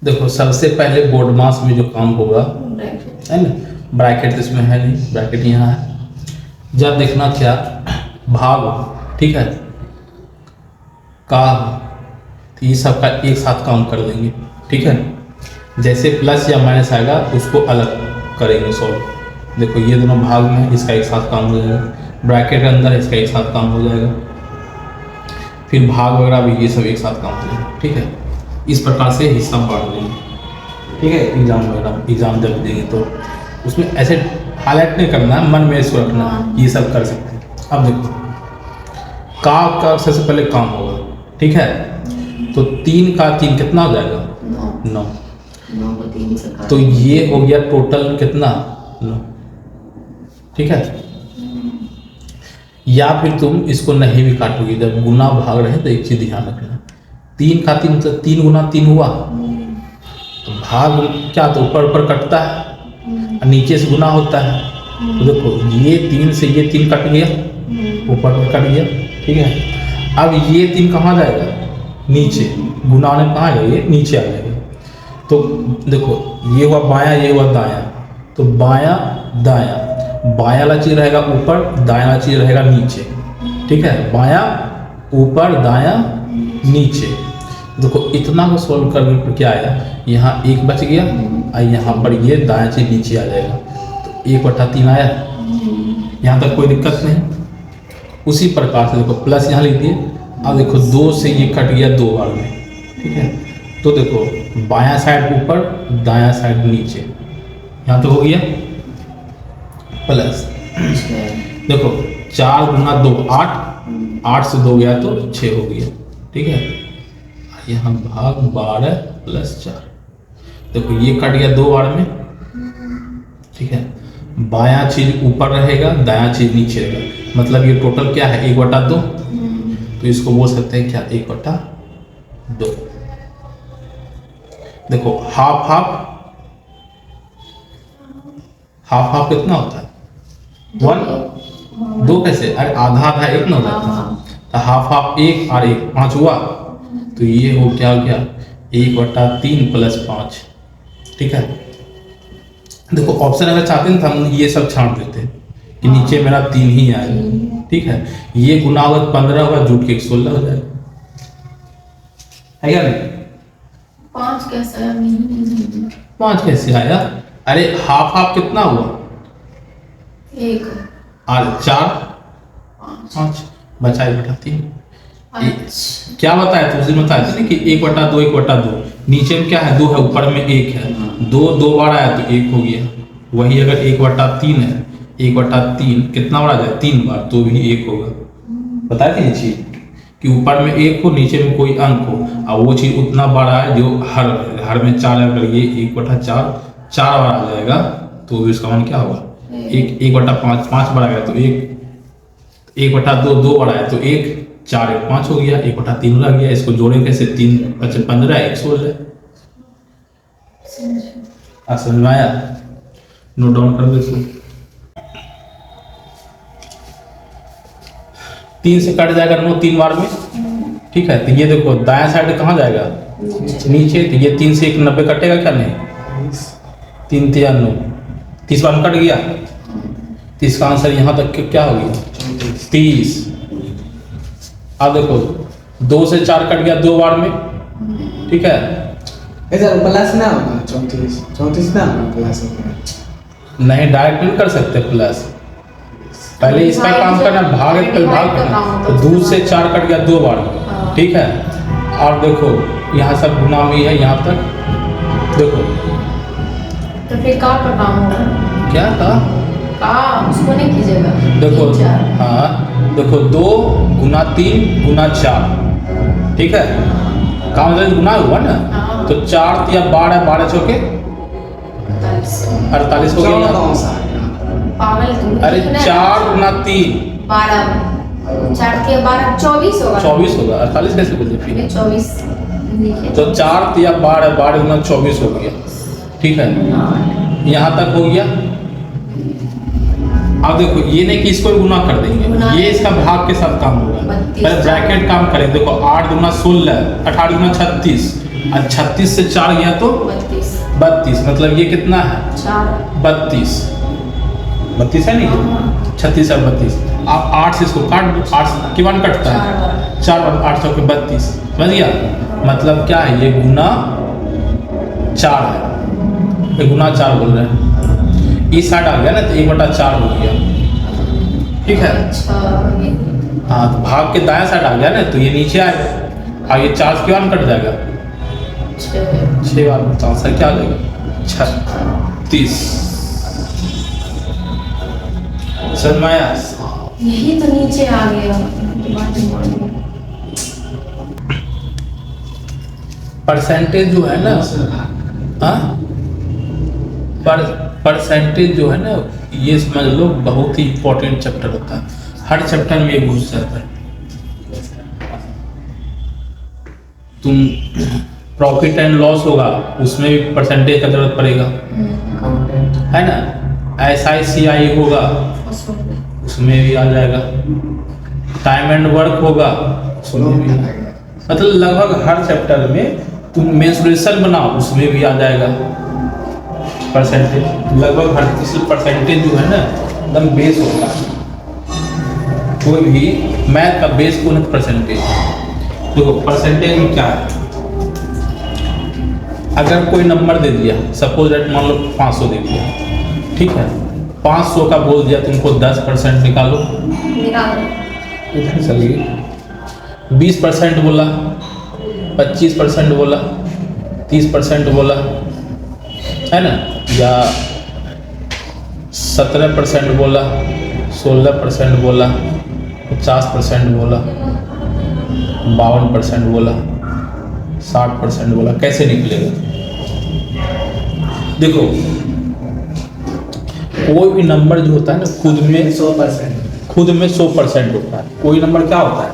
देखो सबसे पहले बोर्ड मास में जो काम होगा है ना, ब्रैकेट तो इसमें है नहीं, ब्रैकेट यहाँ है। जब देखना क्या भाग, ठीक है, का, तो ये सब का एक साथ काम कर लेंगे, ठीक है। जैसे प्लस या माइनस आएगा उसको अलग करेंगे सॉल्व। देखो ये दोनों भाग में इसका एक साथ काम हो जाएगा, ब्रैकेट के अंदर इसका एक साथ काम हो जाएगा, फिर भाग वगैरह भी ये सब एक साथ काम हो जाएगा, ठीक है। इस प्रकार से हिस्सा बांट देंगे, ठीक है। एग्जाम वगैरह एग्जाम जब देंगे तो उसमें ऐसे हाईलाइट नहीं करना है, मन में इसको रखना है, ये सब कर सकते हैं। अब देखो का सबसे पहले काम होगा, ठीक है। तो 3 का 3 कितना हो जाएगा? 9। तो ये हो गया टोटल कितना? 9, ठीक है। या फिर तुम इसको नहीं भी काटोगे, जब गुना भाग रहे तो एक चीज ध्यान रखना, 3 का 3 मतलब 3 गुना 3 हुआ, तो भाग क्या तो ऊपर ऊपर कटता है और नीचे से गुना होता है। तो देखो ये 3 से ये 3 कट गया, ऊपर पर कट गया, ठीक है। अब ये 3 कहाँ जाएगा? नीचे, गुना ने कहाँ आएगा? ये नीचे आ जाएगा। तो देखो ये हुआ बायां, ये हुआ दायां, तो बायां दायां, बायां वाला चीज रहेगा ऊपर, दायां वाला चीज रहेगा नीचे, ठीक है। बायां ऊपर, दायां नीचे। देखो इतना को सॉल्व करने पर क्या आया, यहाँ 1 बच गया और यहाँ पर ये दायां चीज नीचे आ जाएगा, तो 1/3 आया। यहाँ तक कोई दिक्कत नहीं। उसी प्रकार से देखो प्लस यहाँ लिख दिए। अब देखो 2 से ये कट गया 2 बार में, ठीक है। तो देखो बायां साइड ऊपर, दायां साइड नीचे, यहाँ तो हो गया प्लस। देखो 4 गुना 2 8, 8 से 2 गया तो 6 हो गया, ठीक है। यहाँ भाग 12 + 4। देखो ये कट गया 2 बार में, ठीक है। बायां चीज ऊपर रहेगा, दायां चीज नीचे रहेगा, मतलब ये टोटल क्या है? 1/2। तो इसको बोल सकते हैं क्या? 1/2। देखो हाफ हाफ कितना होता है? 1। 2 कैसे? अरे आधा 1 ना होता है, तो हाफ 1 और 1 5 हुआ, तो ये हो क्या हो गया? 1/3 + 5, ठीक है। देखो ऑप्शन अगर चाहते हैं तो हम ये सब छांट देते कि नीचे मेरा 3 ही आएगा, ठीक है। ये गुना होगा 15 होगा, जुट के 16 हो जाएगा, है क्या नहीं? 5 कैसे आया? 5 कैसे आया? अरे हाफ कितना हुआ? 1 और 4 5 बचा 1/3। क्या बताया तो उसी में बताया था ना कि 1/2 1/2। नीचे में क्या है? 2 है, ऊपर में 1 है, 2 बार आया तो 1 हो गया। वही अगर 1/3 है, 1/3 कितना बार आ जाए? 3 बार, तो भी 1 होगा। बताया कि नीचे कि ऊपर में 1 हो, नीचे में कोई अंक हो, और वो चीज उतना बार आए जो हर में 4 है। अगर ये 1/4 4 बार आ जाएगा तो भी उसका मान क्या होगा? 1/5 5 बार आ गया तो 1/2 2 बार आया तो 1, 4 1 5 हो गया, 1/3 रह गया। इसको जोड़े कैसे? 3 5 15 116। समझ में आया? नोट डाउन कर दो इसको। 3 से कट जाएगा 9 3 बार में, ठीक है। तो ये देखो दायां साइड कहाँ जाएगा? नीचे। तो ये 3 से 90 कटेगा क्या? नहीं, 3 3 9, 30 बार में कट गया। 30 का आंसर यहाँ तक क्या हो गया? 30। अब देखो 2 से 4 कट गया 2 बार में, ठीक है। प्लस ना होगा 34 ना होगा प्लस नहीं, डायरेक्ट नहीं कर सकते प्लस, पहले इसका काम करना, भाग करना। तो 2 से 4 कट गया 2 बार में, ठीक है। और देखो यहाँ सब गुना में है यहाँ तक। देखो तो फिर का काम होगा? क्या था? उसको नहीं कीजिएगा। देखो हाँ, देखो 2 गुना 3 गुना 4, ठीक है। काम मतलब गुना हुआ ना, तो 4 या 12 12 चौके 48 हो गया। पागल तुम। अरे 4 गुना 3 12, 4 के 12 24 होगा। 24 होगा, 48 कैसे बोलते फिर? 24 तो 4 या 12 12 गुना 24 हो गया, ठीक है। यहाँ तक हो गया। अब देखो ये नहीं कि इसको गुना कर देंगे, ये इसका भाग के साथ काम होगा। पहले ब्रैकेट काम करें। देखो 8 गुना 16, 18 गुना 36, और 36 से 4 गया तो 32, मतलब ये कितना है 32 है नहीं, 36 और 32। आप 8 से इसको काट दो, 8 के वन कटता है 4 बार 8 के 32, समझ गया। मतलब क्या है, ये गुना 4 है, ये गुना 4 बोल रहे हैं। इस साइड आ गया ना तो 1/4 हो गया, ठीक है। हाँ तो भाग के दाएं साइड आ गया ना तो ये नीचे आएगा, आगे 4 के वन कट जाएगा, 6 बार 4 क्या आ जाएगा 36। समझ में आया? यही तो नीचे आ गया। परसेंटेज जो है ना, हाँ परसेंटेज जो है ना, ये समझ लो बहुत ही इम्पोर्टेंट चैप्टर होता है, हर चैप्टर में ये घुस जाता है। तुम प्रॉफिट एंड लॉस होगा उसमें भी परसेंटेज का जरूरत पड़ेगा, है ना। SICI होगा उसमें भी आ जाएगा, टाइम एंड वर्क होगा उसमें भी, मतलब लगभग हर चैप्टर में तुम मेंसुरेशन बनाओ उसमें भी आ जाएगा परसेंटेज। लगभग हर किसी परसेंटेज जो है ना एकदम बेस होता है, कोई भी मैथ का बेस कौन है परसेंटेज। देखो परसेंटेज में क्या है, अगर कोई नंबर दे दिया, सपोज दैट मान लो 500 दे दिया, ठीक है, 500 का बोल दिया तुमको 10% निकालो, इधर चलिए 20% बोला, 25% बोला, 30% बोला, है ना, या 17% बोला, 16% बोला, 50% बोला, 52% बोला, 60% बोला, कैसे निकलेगा। देखो कोई भी नंबर जो होता है ना खुद में 100% होता है। कोई नंबर क्या होता है,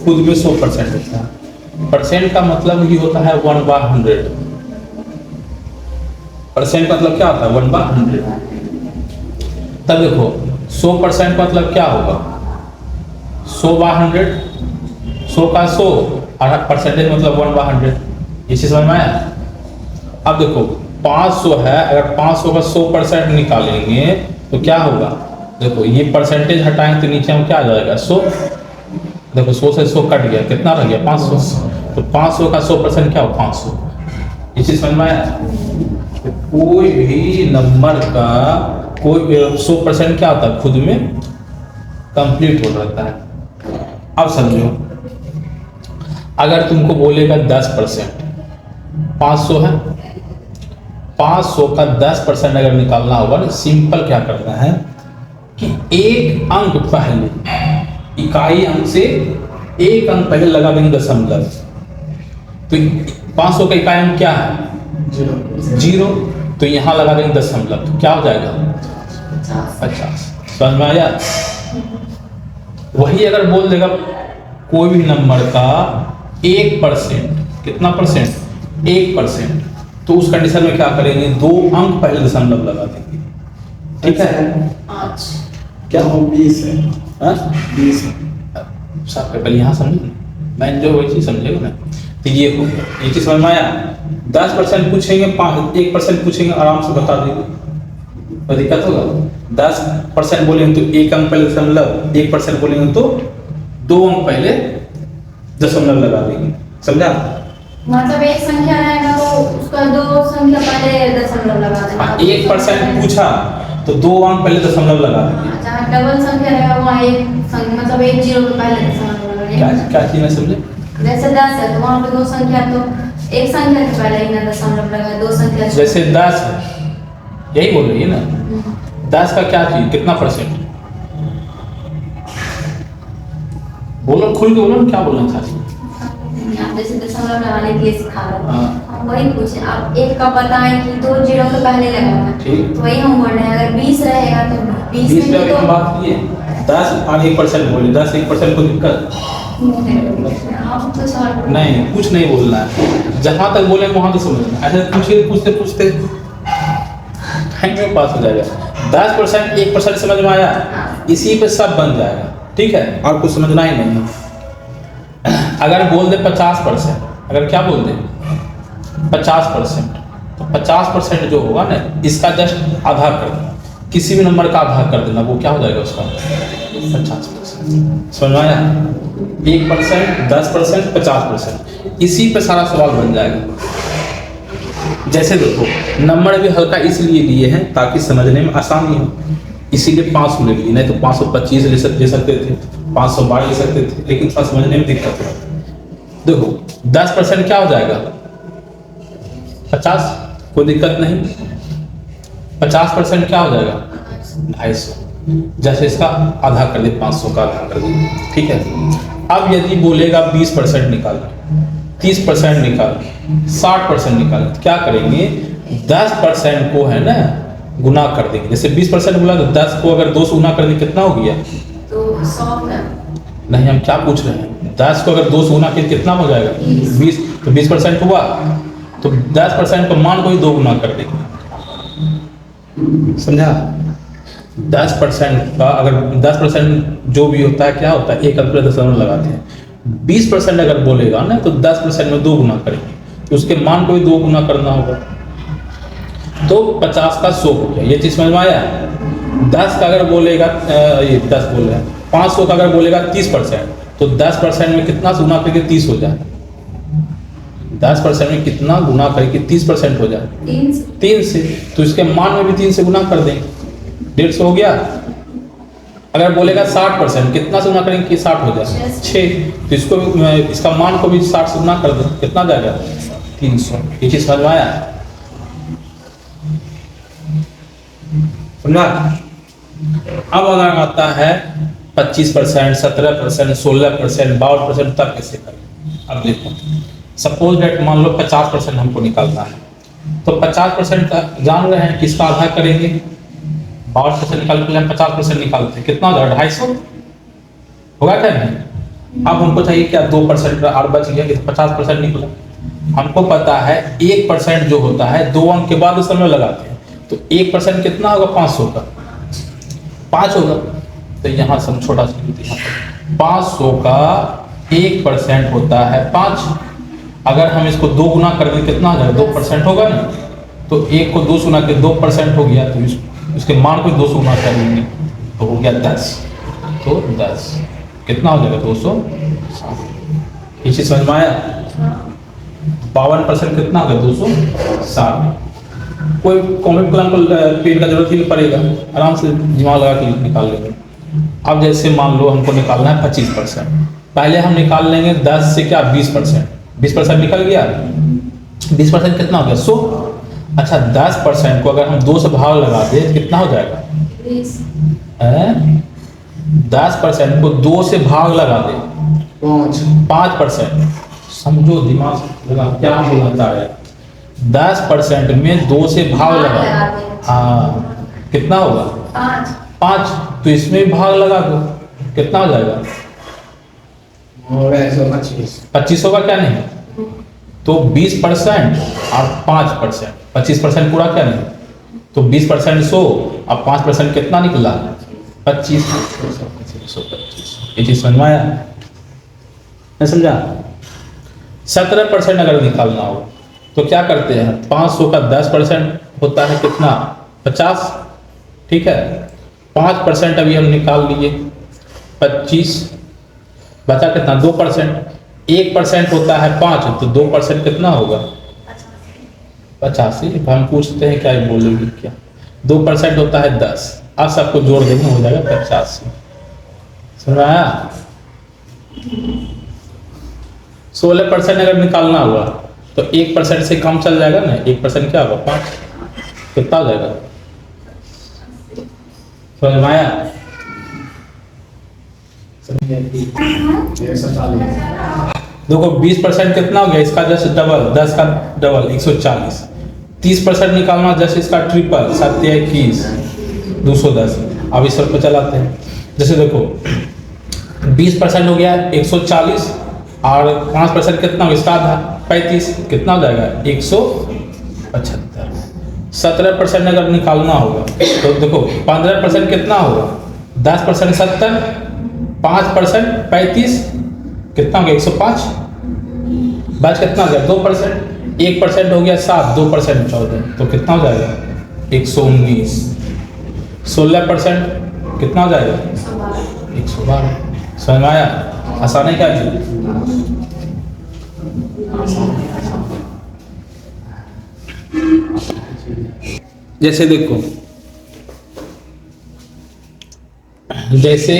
खुद में 100% होता है। परसेंट का मतलब ही होता है 1/100। परसेंट का मतलब क्या होता है 1/100। तब देखो 100% का मतलब क्या होगा 100/100, 100 का 100 और परसेंटेज मतलब 1/100। ये चीज समझ में आया। अब देखो 500 है, अगर 500 का 100% निकालेंगे तो क्या होगा, देखो ये परसेंटेज हटाएंगे तो नीचे में क्या आ जाएगा 100। देखो 100 से 100 कट गया, कितना रह गया 500। तो 500 का 100% क्या हो 500। ये चीज समझ में आया। तो कोई भी नंबर का कोई 100% क्या होता है खुद में कंप्लीट हो जाता है। अब समझो अगर तुमको बोलेगा 10%, 500 है, 500 का 10% अगर निकालना होगा ना, सिंपल क्या करना है कि एक अंक पहले, इकाई अंक से एक अंक पहले लगा देंगे दशमलव। तो 500 का इकाई अंक क्या है 0, तो यहाँ लगा देंगे दशमलव, तो क्या हो जाएगा 50। समझ में आया। वही अगर बोल देगा कोई भी नंबर का 1%, कितना परसेंट 1%, तो उस कंडीशन में क्या करेंगे 2 अंक पहले दशमलव लगा देंगे, ठीक है। क्या हो 20 है, 20 सब पहले यहाँ समझो, मैं जो वही चीज समझेगा ना। तो ये हो गया, ये चीज समझ में आया। 10% पूछेंगे, 1% पूछेंगे, आराम से बता देंगे, कोई दिक्कत होगा। 10% बोलेंगे तो 1 अंक पहले दशमलव, 1% बोलेंगे तो 2 अंक पहले दशमलव लगा देंगे, समझा। मतलब एक संख्या रहेगा तो उसका 2 संख्या पहले दशमलव लगा देना। 1% पूछा तो 2 अंक पहले दशमलव लगा देंगे। जहाँ डबल संख्या रहेगा वहाँ एक संख्या मतलब एक 0 के पहले दशमलव लगाएंगे। क्या चीज है समझे। जैसे 10 है तो वहाँ पे 2 संख्या, तो एक संख्या के पहले ही ना दशमलव लगाए, 2 संख्या। जैसे 10 है, यही बोल रही है ना, 10 का क्या चीज कितना परसेंट, बोलो खुल के बोलो ना, क्या बोलना चाहती। आप जैसे दशमलव लगाने के लिए सिखा रहे हैं, हाँ। हम वही पूछे आप एक का बताएं कि 2 0 के पहले लगाना, ठीक। तो वही हम बोल रहे हैं। अगर 20 रहेगा तो 20 20 में पे तो हम बात किए, 10 और 1% बोले, 10 1% को दिक्कत आप कुछ और नहीं, कुछ नहीं बोलना है। जहां तक बोले वहां तो समझना, ऐसे पूछते पूछते टाइम में पास हो जाएगा। 10% 1% समझ में आया, इसी पे सब बन जाएगा, ठीक है, और कुछ समझना ही नहीं है। अगर बोल दे 50%, अगर क्या बोल दे 50%, तो 50% जो होगा ना इसका जस्ट आधा कर देना, किसी भी नंबर का आधा कर देना, वो क्या हो जाएगा उसका 50%। समझ में आया? 1%, 10%, 50%, इसी पे सारा सवाल बन जाएगा। जैसे देखो नंबर भी हल्का इसलिए लिए हैं ताकि समझने में आसानी हो, इसीलिए 500 ले लिए, नहीं तो 525 ले सकते थे, 512 ले सकते थे, लेकिन थोड़ा समझने में दिक्कत है। देखो 10% क्या हो जाएगा 50, कोई दिक्कत नहीं। 50% क्या हो जाएगा 250, जैसे इसका आधा कर दे, 500 का आधा कर दे, ठीक है। अब यदि बोलेगा 20% निकालना, 30% निकालना, 60% निकालना, तो क्या करेंगे 10% को है ना गुना कर देंगे। जैसे 20% बोला तो 10 को अगर 2 से गुना कर देंगे कितना हो गया, तो 100 का नहीं हम क्या पूछ रहे हैं, 10 को अगर 2 से गुना किया कितना हो जाएगा 20, तो 20% हुआ, तो 10% को मान को ही 2 गुना कर देंगे, समझा। 10% का अगर 10% जो भी होता है क्या होता है, एक अंक दशमलव लगाते हैं। 20% अगर बोलेगा ना तो 10% में 2 गुना करेंगे, तो उसके मान को ही 2 गुना करना होगा, तो 50 का 100 हो गया। ये चीज समझ में आया? 10 का अगर बोलेगा ये 10 बोल रहे हैं, 500 का अगर बोलेगा 30%, तो 10% में कितना गुना करके 30 हो जाए, 10% में कितना गुना करके 30% हो जाए 3 से, तो इसके मान में भी 3 से गुना कर देंगे, 150 हो गया। अगर बोलेगा 60%, कितना से गुना करेंगे कि 60 हो जाए 6, तो इसको इसका मान को भी 60 से गुना कर दो, कितना जाएगा 300। ये चीज समझ में आया? समझा? अब अगर आता है 25%, 17%, 16%, 52% तक कैसे करें। अब देखो सपोज डेट मान लो 50% हमको निकालना है, तो 50% जान रहे हैं किसका आधा करेंगे, 52% निकाल के हम 50% निकालते हैं, कितना हो जाएगा 250 होगा क्या नहीं। अब हमको चाहिए क्या 2% और बच गया कि 50% निकला। हमको पता है 1% जो होता है 2 अंक के बाद समय लगाते हैं, तो 1% कितना होगा 500 का 5 होगा, तो यहाँ से हम छोटा सा 500 का 1% होता है 5। अगर हम इसको 2 गुना कर दें कितना हो जाएगा 2% होगा ना, तो 1 को 2 गुना के 2% हो गया, तो उसके मान को 200 गुना कर देंगे तो हो गया 10, तो 10 कितना हो जाएगा 260। ये चीज समझ में आया? 52% कितना हो गया 260। कोई कॉमेंट प्लान को पेन का जरूरत ही नहीं पड़ेगा, आराम से दिमाग लगा के निकाल लेंगे। अब जैसे मान लो हमको निकालना है 25%, पहले हम निकाल लेंगे 10 से क्या 20%, 20% निकल गया, 20% कितना हो गया 100। अच्छा 10% को अगर हम 2 से भाग लगा दे तो कितना हो जाएगा 10% को 2 से भाग लगा दे 5%, समझो दिमाग लगा क्या बोलना चाह रहे हैं। 10% में 2 से भाग लगा, हाँ कितना होगा 5, तो इसमें भाग लगा दो कितना हो जाएगा 25 होगा क्या नहीं, तो 20% और 5%, 25% पूरा क्या नहीं, तो 20% 100 और 5% कितना निकला 25, 125। ये चीज समझ में आया? नहीं समझा? 17% अगर निकालना हो तो क्या करते हैं, 500 का 10% होता है कितना 50, ठीक है। 5% अभी हम निकाल लिए 25, बचा कितना 2%, 1% होता है 5, तो 2% कितना होगा 85। हम पूछते हैं क्या बोलेंगे क्या, 2% होता है 10, अब सबको जोड़ देंगे हो जाएगा 85। समझ आया? 16% अगर निकालना हुआ तो 1% से कम चल जाएगा ना, 1% क्या होगा 5, कितना हो जाएगा समझ में आया? देखो 20% कितना हो गया, इसका जस्ट डबल, 10 का डबल 140। 30% निकालना जैसे इसका ट्रिपल 7 या 21 210। अब इस पर चलाते हैं, जैसे देखो 20% हो गया 140 और 5% कितना होगा इसका आधा 35, कितना हो जाएगा 175। 17% अगर निकालना होगा तो देखो 15% कितना होगा 10% 70, 5% 35, कितना हो गया 105, बच कितना हो गया 2%, 1% हो गया 7, 2% 14, तो कितना हो जाएगा 119। 16% कितना हो जाएगा 112। समझ में आया? आसान है क्या जी? जैसे देखो, जैसे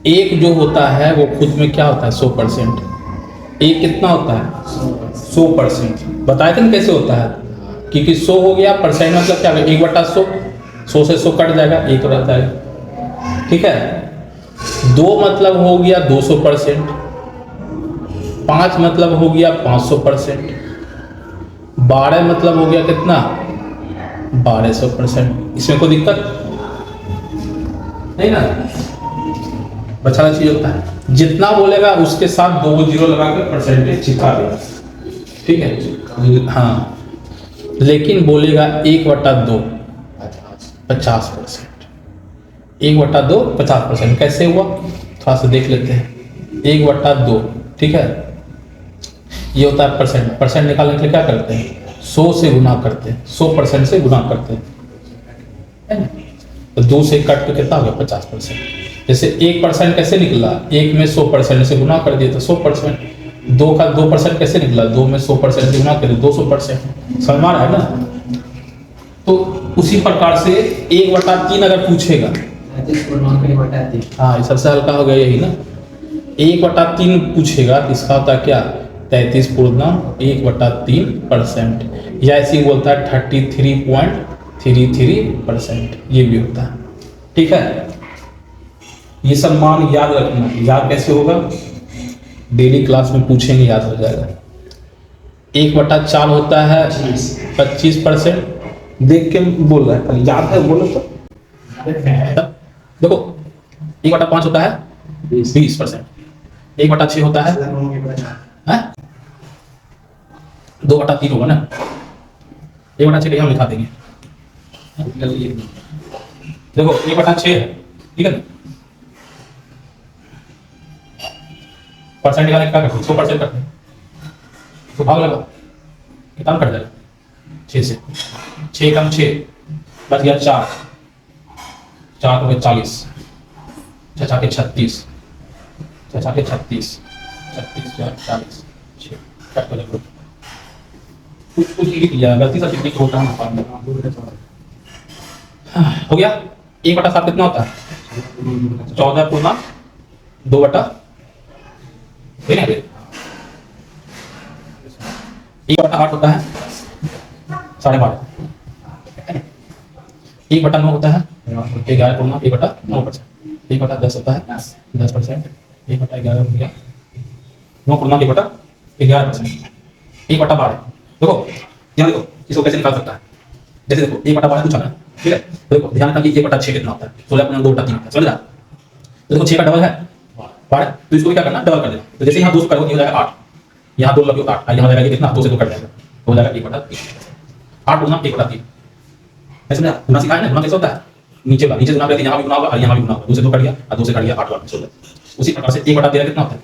एक जो होता है वो खुद में क्या होता है 100%। एक कितना होता है 100%। बताए थे ना कैसे होता है, क्योंकि 100 हो गया, परसेंट मतलब क्या होगा 1/100, 100 से 100 कट जाएगा, 1 रहता है। ठीक है। 2 मतलब हो गया 200%, 5 मतलब हो गया 500%, 12 मतलब हो गया कितना 1200%। इसमें कोई दिक्कत नहीं ना? बचा चीज होता है, जितना बोलेगा उसके साथ 2 जीरो लगा के परसेंटेज चिपका देगा। ठीक है। हाँ, लेकिन बोलेगा 1/2 50%। 1/2 50%। कैसे हुआ थोड़ा सा देख लेते हैं। 1/2, ठीक है, ये होता है परसेंट। परसेंट निकालने के लिए क्या करते हैं 100 से गुना करते हैं, 100% से गुना करते हैं, है ना? तो 2 से कट के कितना हो गया 50%। जैसे 1% कैसे निकला, 1 में 100% से गुना कर दिए तो 100%। 2 का 2% कैसे निकला, 2 में 100% से गुना करें 200%। समझ में आ रहा है ना? तो उसी प्रकार से 1/3 अगर पूछेगा, हाँ सबसे हल्का हो गया यही ना। 1/3 पूछेगा तो इसका होता है क्या 33.1/3%, या ऐसे ही बोलता है 33.33%, ये भी होता है। ठीक है। ये सब मान याद रखना। याद कैसे होगा, डेली क्लास में पूछेंगे, याद हो जाएगा। 1/4 होता है 25%। देख के बोल रहा है, याद है बोलो तो। देखो 1/5 होता है 20%। 1/6 होता है 2/3 होगा ना। 1/6 कहीं हम लिखा देंगे। देखो 1/6 है, ठीक है ना। परसेंट निकालने क्या करते हैं 100% करते हैं, तो भाग लगा कितना कट जाएगा 6 से। 6 कम 6 बच गया 4, 4 हो गए 40, 6 के 36, 6 के 36, 36 40, 6 कट हो जाएगा। कुछ लिख लिया, गलती से लिख होता है। हो गया। 1/7 कितना होता है 14.2/, 1/8 होता है 12.5, 1/9 होता है 11.1/9%, 1/10 होता है 10%, 1/11 हो गया 9.1/11%, 1/12। देखो यहाँ देखो इसको कैसे निकाल सकता है। जैसे देखो 1/12 पूछा ना, ठीक है। तो देखो ध्यान रखना कि 1/6 कितना होता है 16.2/3 होता है, समझ रहा? तो देखो 6 का डबल है 12, तो इसको क्या करना डबल कर देना। तो जैसे यहाँ 2 से कटोगे हो जाएगा 8, यहाँ 2 लगे 8, यहाँ हो जाएगा कितना 2 से 2 कट जाएगा, तो हो जाएगा 1/3। 8 गुना 1/3 ऐसे ना गुना सिखाया ना। गुना कैसे होता है नीचे गुना करके यहाँ भी गुना होगा और यहाँ भी गुना होगा। 2 से 2 कट गया और 2 से कट गया 8 वाला 16। उसी प्रकार से 1/13 कितना होता है,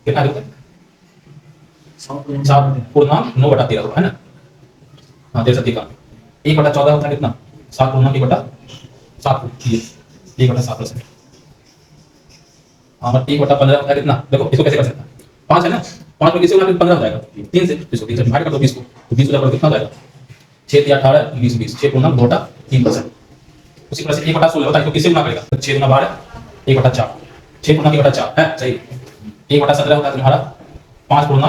कितना होता है 7.9/13 होता है ना। हाँ 13 का 1/14 होता है कितना 7.1/7, 1/7%। हाँ 1/15 होता है कितना, देखो इसको कैसे कर सकता है 5 है ना, 5 में किसी को 15 हो जाएगा 3 से, इसको 3 से डिवाइड कर दो 20 को, तो 20 हो जाएगा कितना हो जाएगा 6 या 18 20 20, 6.2/3%। उसी तरह से 1/16 होता है, तो किससे गुना करेगा 6 गुना 12 1/4, 6 गुना 1/4 है सही। 1/17 होता है तुम्हारा 5 गुना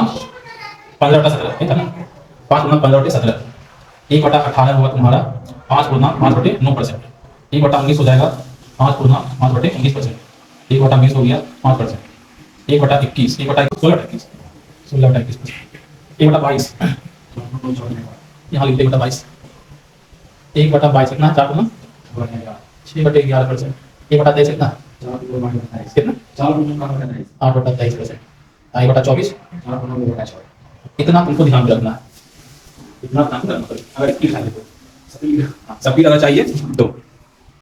15/17 है ना, 5 गुना 15/17। 1/18 होगा तुम्हारा 5 गुना 5/9%। 1/19 हो जाएगा 5 गुना 5/19%। 1/20 हो गया 5%। 1/21 16/21 1/22 यहाँ लिखते 1/22 1/22 कितना 4 गुना 6/11%। 1/23 कितना कितना 8/23%। 1/24 इतना तुमको ध्यान रखना है, इतना ध्यान रखना। अगर स्पीड चाहिए तो स्पीड अगर चाहिए तो